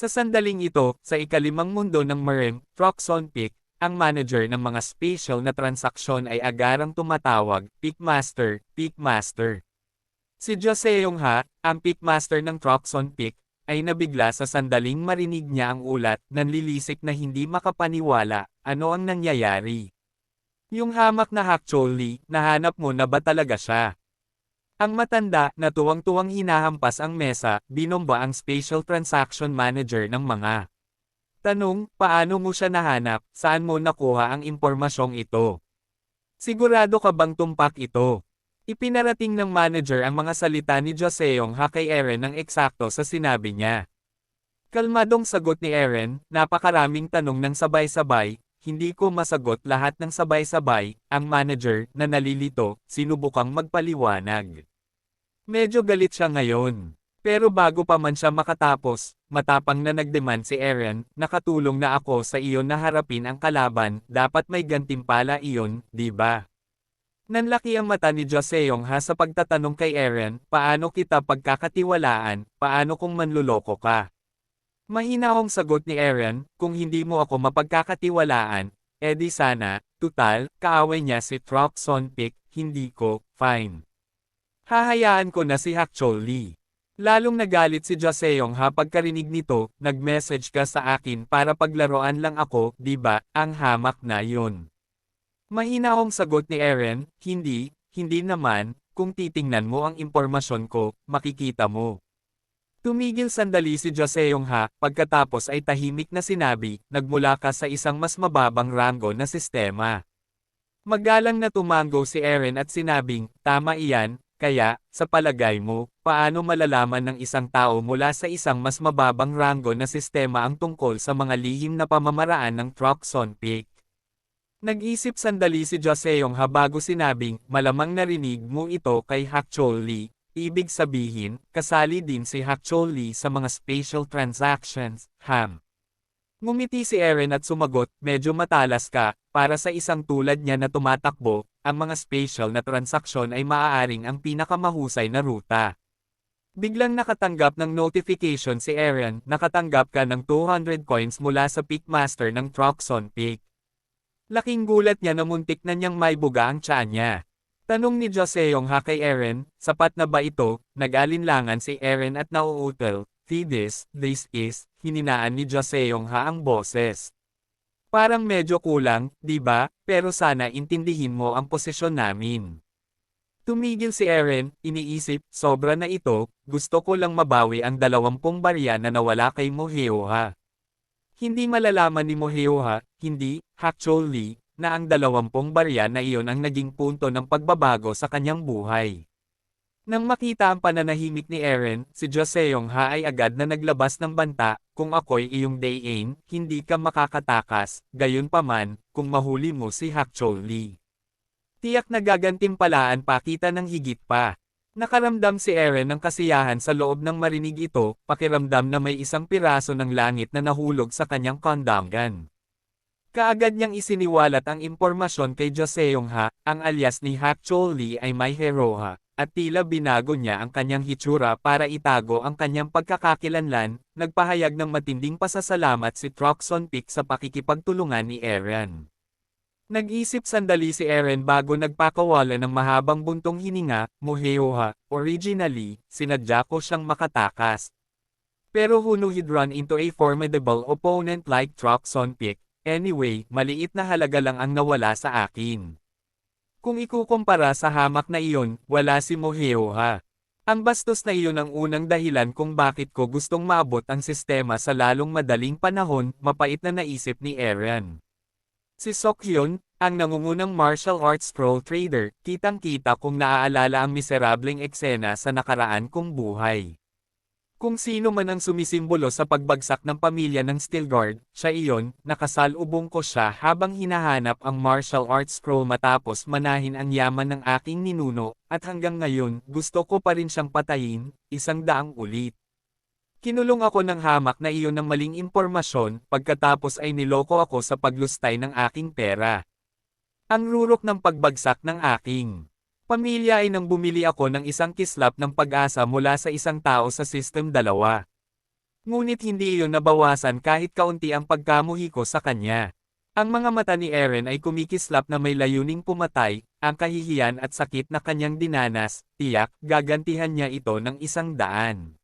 Sa sandaling ito, sa ikalimang mundo ng Marem, Troxon Peak, ang manager ng mga special na transaksyon ay agarang tumatawag, Peakmaster, Peakmaster. Si Joseong Ha, ang Peakmaster ng Troxon Peak, ay nabigla sa sandaling marinig niya ang ulat, nanlilisik na hindi makapaniwala, ano ang nangyayari. Yung hamak na actually, nahanap mo na ba talaga siya? Ang matanda, na tuwang-tuwang hinahampas ang mesa, binomba ang Special Transaction Manager ng mga tanong, paano mo siya nahanap, saan mo nakuha ang impormasyong ito? Sigurado ka bang tumpak ito? Ipinarating ng manager ang mga salita ni Joseong Ha kay Eren ng eksakto sa sinabi niya. Kalmadong sagot ni Eren, napakaraming tanong ng sabay-sabay, hindi ko masagot lahat ng sabay-sabay, ang manager, na nalilito, sinubukang magpaliwanag. Medyo galit siya ngayon. Pero bago pa man siya makatapos, matapang na nagdemand si Eren, nakatulong na ako sa iyo na harapin ang kalaban, dapat may gantimpala iyon, di ba? Nanlaki ang mata ni Joseong Ha sa pagtatanong kay Eren, paano kita pagkakatiwalaan, paano kung manluloko ka? Mahinahong sagot ni Eren, kung hindi mo ako mapagkakatiwalaan, edi sana, tutal, kaaway niya si Troxon Peak, hindi ko, fine. Hahayaan ko na si Hakchol Lee. Lalong nagalit si Joseong Ha pagkarinig nito, nag-message ka sa akin para paglaruan lang ako, di ba, ang hamak na yun. Mahinahong sagot ni Eren, hindi naman, kung titingnan mo ang impormasyon ko, makikita mo. Tumigil sandali si Joseong Ha, pagkatapos ay tahimik na sinabi, nagmula ka sa isang mas mababang ranggo na sistema. Magalang na tumango si Eren at sinabing, tama iyan, kaya, sa palagay mo, paano malalaman ng isang tao mula sa isang mas mababang ranggo na sistema ang tungkol sa mga lihim na pamamaraan ng Troxon Peak? Nag-isip sandali si Joseong Ha bago sinabing, malamang narinig mo ito kay Hakchol Lee, ibig sabihin, kasali din si Hakchol Lee sa mga special transactions, ham. Ngumiti si Eren at sumagot, medyo matalas ka, para sa isang tulad niya na tumatakbo, ang mga special na transaksyon ay maaaring ang pinakamahusay na ruta. Biglang nakatanggap ng notification si Eren, nakatanggap ka ng 200 coins mula sa Peakmaster ng Troxon Peak. Laking gulat niya na muntik na niyang maibuga ang tiyan niya. Tanong ni Joseong Ha kay Eren, sapat na ba ito? Nag-alinlangan si Eren at nauutal, this is, hininaan ni Joseong Ha ang boses. Parang medyo kulang, di ba? Pero sana intindihin mo ang posisyon namin. Tumigil si Eren, iniisip, sobra na ito, gusto ko lang mabawi ang 20 barya na nawala kay Moheo Ha. Hindi malalaman ni Moheo Ha, hindi, actually, na ang 20 barya na iyon ang naging punto ng pagbabago sa kanyang buhay. Nang makita ang pananahimik ni Eren, si Joseong Ha ay agad na naglabas ng banta, kung ako'y iyong Daein, hindi ka makakatakas, gayunpaman, kung mahuli mo si Hakchol Lee. Tiyak na gagantimpalaan pa kita ng higit pa. Nakaramdam si Eren ng kasiyahan sa loob ng marinig ito, pakiramdam na may isang piraso ng langit na nahulog sa kanyang kondangan. Kaagad niyang isiniwalat ang impormasyon kay Joseong Ha, ang alias ni Hakchol Lee ay may heroha, at tila binago niya ang kanyang hitsura para itago ang kanyang pagkakakilanlan, nagpahayag ng matinding pasasalamat si Troxon Peak sa pakikipagtulungan ni Eren. Nag-isip sandali si Eren bago nagpakawala ng mahabang buntong hininga, Moheo Ha, originally, sinadya ko siyang makatakas. Pero who knew he'd run into a formidable opponent like Troxon Peak, anyway, maliit na halaga lang ang nawala sa akin. Kung ikukumpara sa hamak na iyon, wala si Moheo Ha. Ang bastos na iyon ang unang dahilan kung bakit ko gustong maabot ang sistema sa lalong madaling panahon, mapait na naisip ni Eren. Si Sokhyun, ang nangungunang martial arts pro trader, kitang-kita kung naaalala ang miserableng eksena sa nakaraan kong buhay. Kung sino man ang sumisimbolo sa pagbagsak ng pamilya ng Stilgard, siya iyon, nakasalubong ko siya habang hinahanap ang martial arts pro matapos manahin ang yaman ng aking ninuno, at hanggang ngayon, gusto ko pa rin siyang patayin, 100 ulit. Kinulong ako ng hamak na iyon ng maling impormasyon, pagkatapos ay niloko ako sa paglustay ng aking pera. Ang rurok ng pagbagsak ng aking pamilya ay nang bumili ako ng isang kislap ng pag-asa mula sa isang tao sa System 2. Ngunit hindi iyon nabawasan kahit kaunti ang pagkamuhi ko sa kanya. Ang mga mata ni Eren ay kumikislap na may layuning pumatay, ang kahihiyan at sakit na kanyang dinanas, tiyak, gagantihan niya ito ng 100.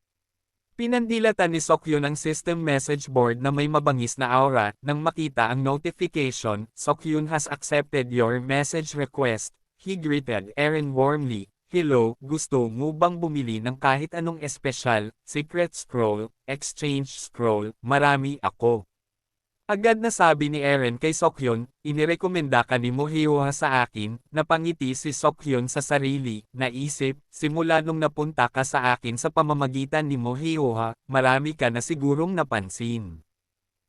Pinandilatan ni Seokhyun ang system message board na may mabangis na aura, nang makita ang notification, "Seokhyun has accepted your message request." He greeted Eren warmly, "Hello, gusto mo bang bumili ng kahit anong espesyal, secret scroll, exchange scroll, marami ako." Agad na sabi ni Eren kay Seokhyun, "Inirekomenda ka ni Mohyuha sa akin." Napangiti si Seokhyun sa sarili, naisip, simula nung napunta ka sa akin sa pamamagitan ni Mohyuha, marami ka na sigurong napansin.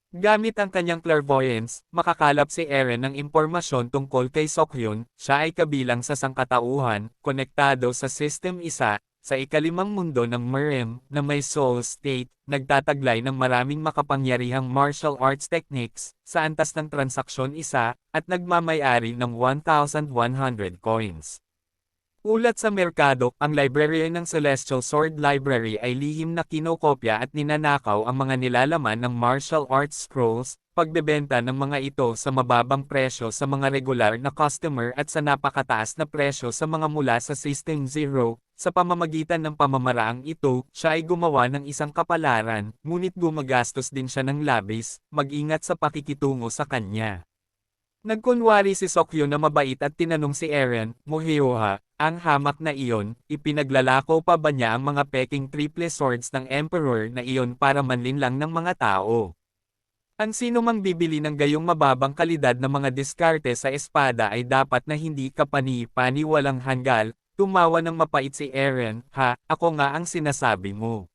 Gamit ang kanyang clairvoyance, makakalap si Eren ng impormasyon tungkol kay Seokhyun, siya ay kabilang sa sangkatauhan, konektado sa System 1, sa ikalimang mundo ng Merim, na may soul state, nagtataglay ng maraming makapangyarihang martial arts techniques, sa antas ng transaksyon 1, at nagmamay-ari ng 1,100 coins. Ulat sa merkado, ang librarian ng Celestial Sword Library ay lihim na kinokopya at ninanakaw ang mga nilalaman ng martial arts scrolls, pagbebenta ng mga ito sa mababang presyo sa mga regular na customer at sa napakataas na presyo sa mga mula sa System 0. Sa pamamagitan ng pamamaraang ito, siya ay gumawa ng isang kapalaran, ngunit gumagastos din siya ng labis, mag-ingat sa pakikitungo sa kanya. Nagkunwari si Seokhyun na mabait at tinanong si Eren, "Mohyuha, ang hamak na iyon, ipinaglalako pa ba niya ang mga peking triple swords ng Emperor na iyon para manlinlang ng mga tao?" Ang sino mang bibili ng gayong mababang kalidad na mga diskarte sa espada ay dapat na hindi kapani-pani walang hanggal. Tumawa ng mapait si Eren, "Ha, ako nga ang sinasabi mo.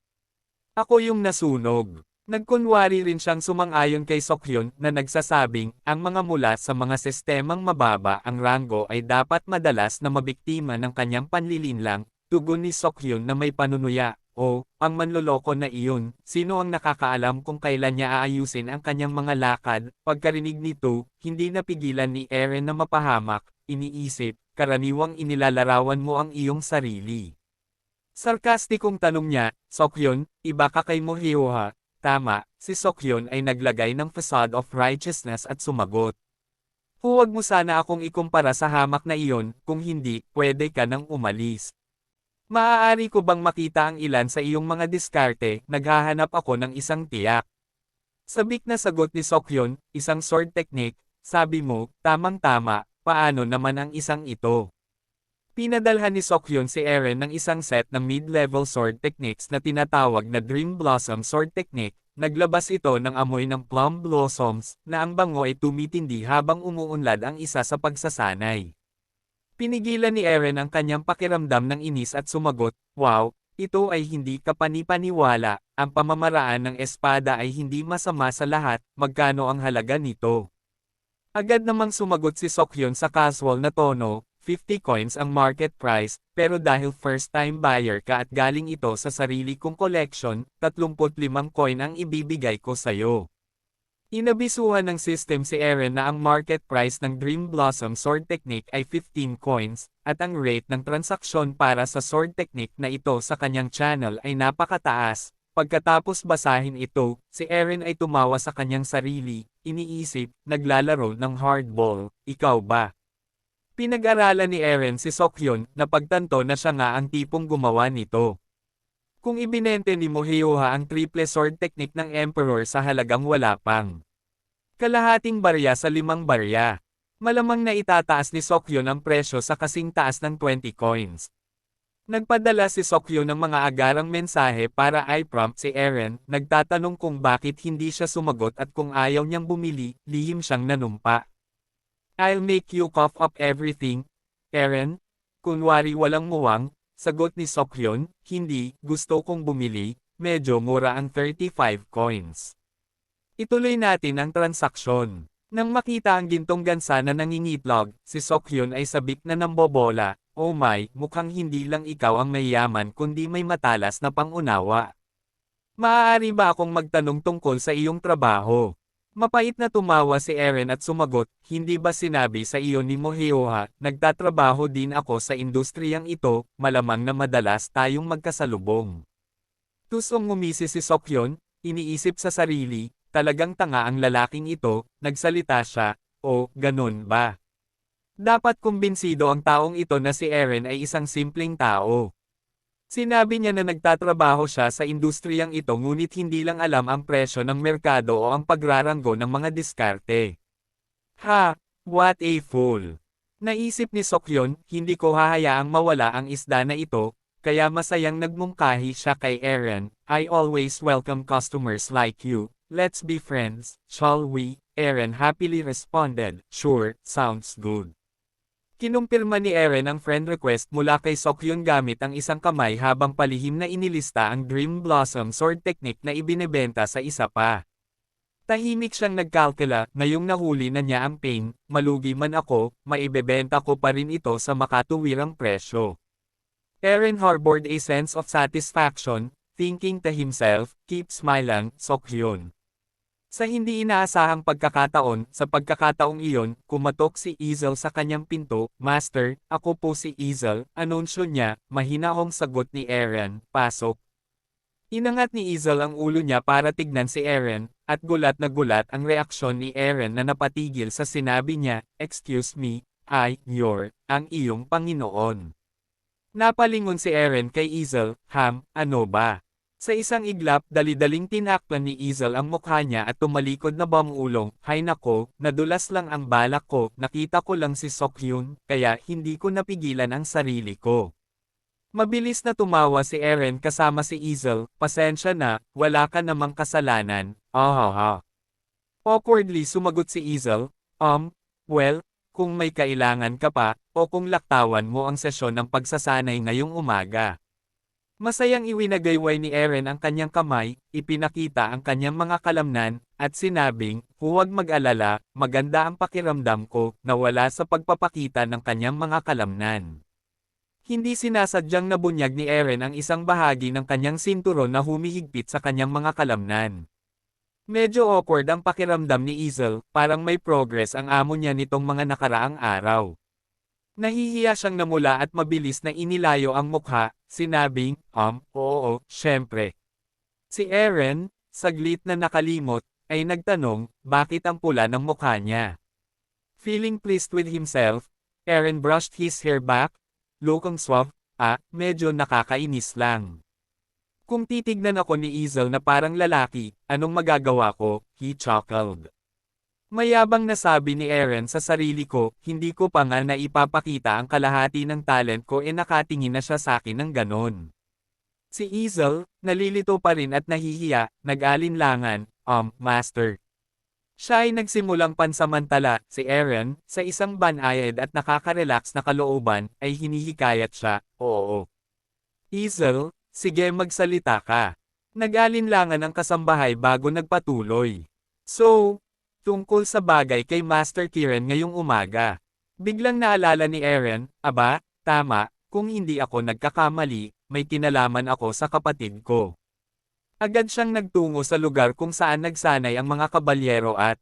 Ako yung nasunog." Nagkunwari rin siyang sumang-ayon kay Seokhyun na nagsasabing, ang mga mula sa mga sistemang mababa ang ranggo ay dapat madalas na mabiktima ng kanyang panlilinlang. Tugon ni Seokhyun na may panunuya, "Oh, ang manloloko na iyon, sino ang nakakaalam kung kailan niya aayusin ang kanyang mga lakad?" Pagkarinig nito, hindi napigilan ni Eren na mapahamak, iniisip, karaniwang inilalarawan mo ang iyong sarili. Sarkastikong tanong niya, "Seokhyun, iba ka kay Mohyuha?" Tama, si Seokhyun ay naglagay ng facade of righteousness at sumagot. "Huwag mo sana akong ikumpara sa hamak na iyon, kung hindi, pwede ka nang umalis. Maaari ko bang makita ang ilan sa iyong mga diskarte, naghahanap ako ng isang tiyak." Sabik na sagot ni Seokhyun, "Isang sword technique, sabi mo, tamang-tama, paano naman ang isang ito?" Pinadalhan ni Seokhyun si Eren ng isang set ng mid-level sword techniques na tinatawag na Dream Blossom Sword Technique. Naglabas ito ng amoy ng plum blossoms, na ang bango ay tumitindi habang umuunlad ang isa sa pagsasanay. Pinigilan ni Eren ang kanyang pakiramdam ng inis at sumagot, "Wow, ito ay hindi kapani-paniwala, ang pamamaraan ng espada ay hindi masama sa lahat, magkano ang halaga nito?" Agad namang sumagot si Seokhyun sa casual na tono, 50 coins ang market price, pero dahil first-time buyer ka at galing ito sa sarili kong collection, 35 coin ang ibibigay ko sa'yo. Inabisuhan ng system si Eren na ang market price ng Dream Blossom Sword Technique ay 15 coins, at ang rate ng transaksyon para sa sword technique na ito sa kanyang channel ay napakataas. Pagkatapos basahin ito, si Eren ay tumawa sa kanyang sarili, iniisip, naglalaro ng hardball, ikaw ba? Pinag-aralan ni Eren si Seokhyun, na pagtanto na siya nga ang tipong gumawa nito. Kung ibinente ni Mohyuha ang triple sword technique ng Emperor sa halagang wala pang kalahating barya sa 5 barya, malamang na itataas ni Seokhyun ang presyo sa kasing taas ng 20 coins. Nagpadala si Seokhyun ng mga agarang mensahe para i-prompt si Eren, nagtatanong kung bakit hindi siya sumagot at kung ayaw niyang bumili, lihim siyang nanumpa. "I'll make you cough up everything, Eren." Kunwari walang muwang, sagot ni Seokhyun, "Hindi, gusto kong bumili, medyo mura ang 35 coins. Ituloy natin ang transaksyon." Nang makita ang gintong gansa na nangingitlog, si Seokhyun ay sabik na nambobola, "Oh my, mukhang hindi lang ikaw ang mayayaman kundi may matalas na pangunawa. Maaari ba akong magtanong tungkol sa iyong trabaho?" Mapait na tumawa si Eren at sumagot, "Hindi ba sinabi sa iyo ni Mohyuha, nagtatrabaho din ako sa industriyang ito, malamang na madalas tayong magkasalubong." Tusong ngumisi si Seokhyun, iniisip sa sarili, talagang tanga ang lalaking ito, nagsalita siya, o, ganun ba? Dapat kumbinsido ang taong ito na si Eren ay isang simpleng tao. Sinabi niya na nagtatrabaho siya sa industriyang ito ngunit hindi lang alam ang presyo ng merkado o ang pagraranggo ng mga diskarte. Ha! What a fool! Naisip ni Sokyon, hindi ko hahayaang mawala ang isda na ito, kaya masayang nagmungkahi siya kay Eren, I always welcome customers like you, let's be friends, shall we? Eren happily responded, sure, sounds good. Kinumpirma ni Eren ang friend request mula kay Sokyon gamit ang isang kamay habang palihim na inilista ang Dream Blossom sword technique na ibinebenta sa isa pa. Tahimik siyang nagkalkula, ngayong nahuli na niya ang pain, malugi man ako, maibebenta ko pa rin ito sa makatuwirang presyo. Eren harbored a sense of satisfaction, thinking to himself, keep smiling, Sokyon. Sa hindi inaasahang pagkakataon, sa pagkakataong iyon, kumatok si Ezel sa kanyang pinto, Master, ako po si Ezel, anunsyo niya, mahinahong sagot ni Eren, pasok. Inangat ni Ezel ang ulo niya para tignan si Eren, at gulat na gulat ang reaksyon ni Eren na napatigil sa sinabi niya, excuse me, ang iyong Panginoon. Napalingon si Eren kay Ezel, ano ba? Sa isang iglap, dali-daling tinakpan ni Ezel ang mukha niya at tumalikod na bamulong, hay nako, nadulas lang ang balak ko, nakita ko lang si Sokyon, kaya hindi ko napigilan ang sarili ko. Mabilis na tumawa si Eren kasama si Ezel, pasensya na, wala ka namang kasalanan, Awkwardly sumagot si Ezel, well, kung may kailangan ka pa, o kung laktawan mo ang sesyon ng pagsasanay ngayong umaga. Masayang iwinagayway ni Eren ang kanyang kamay, ipinakita ang kanyang mga kalamnan, at sinabing, huwag mag-alala, maganda ang pakiramdam ko, na wala sa pagpapakita ng kanyang mga kalamnan. Hindi sinasadyang nabunyag ni Eren ang isang bahagi ng kanyang sinturon na humihigpit sa kanyang mga kalamnan. Medyo awkward ang pakiramdam ni Ezel, parang may progress ang amo niya nitong mga nakaraang araw. Nahihiya siyang namula at mabilis na inilayo ang mukha, sinabing, oo, syempre. Si Eren, saglit na nakalimot, ay nagtanong, bakit ang pula ng mukha niya? Feeling pleased with himself, Eren brushed his hair back, looking suave, medyo nakakainis lang. Kung titignan ako ni Ezel na parang lalaki, anong magagawa ko? He chuckled. Mayabang na sabi ni Eren sa sarili ko, hindi ko pa nga naipapakita ang kalahati ng talent ko nakatingin na siya sa akin ng ganon. Si Ezel, nalilito pa rin at nahihiya, nag-alinlangan, Master. Siya ay nagsimulang pansamantala, si Eren, sa isang banayad at nakaka-relax na kalooban, ay hinihikayat siya, oo. Ezel, sige magsalita ka. Nag-alinlangan ang kasambahay bago nagpatuloy. So, tungkol sa bagay kay Master Kiren ngayong umaga. Biglang naalala ni Eren, tama, kung hindi ako nagkakamali, may kinalaman ako sa kapatid ko. Agad siyang nagtungo sa lugar kung saan nagsanay ang mga kabalyero at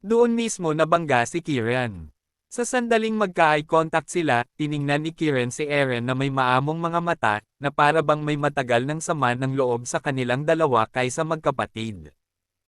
doon mismo nabangga si Kiren. Sa sandaling magka-eye contact sila, tiningnan ni Kiren si Eren na may maamong mga mata, na para bang may matagal ng sama ng loob sa kanilang dalawa kaysa magkapatid.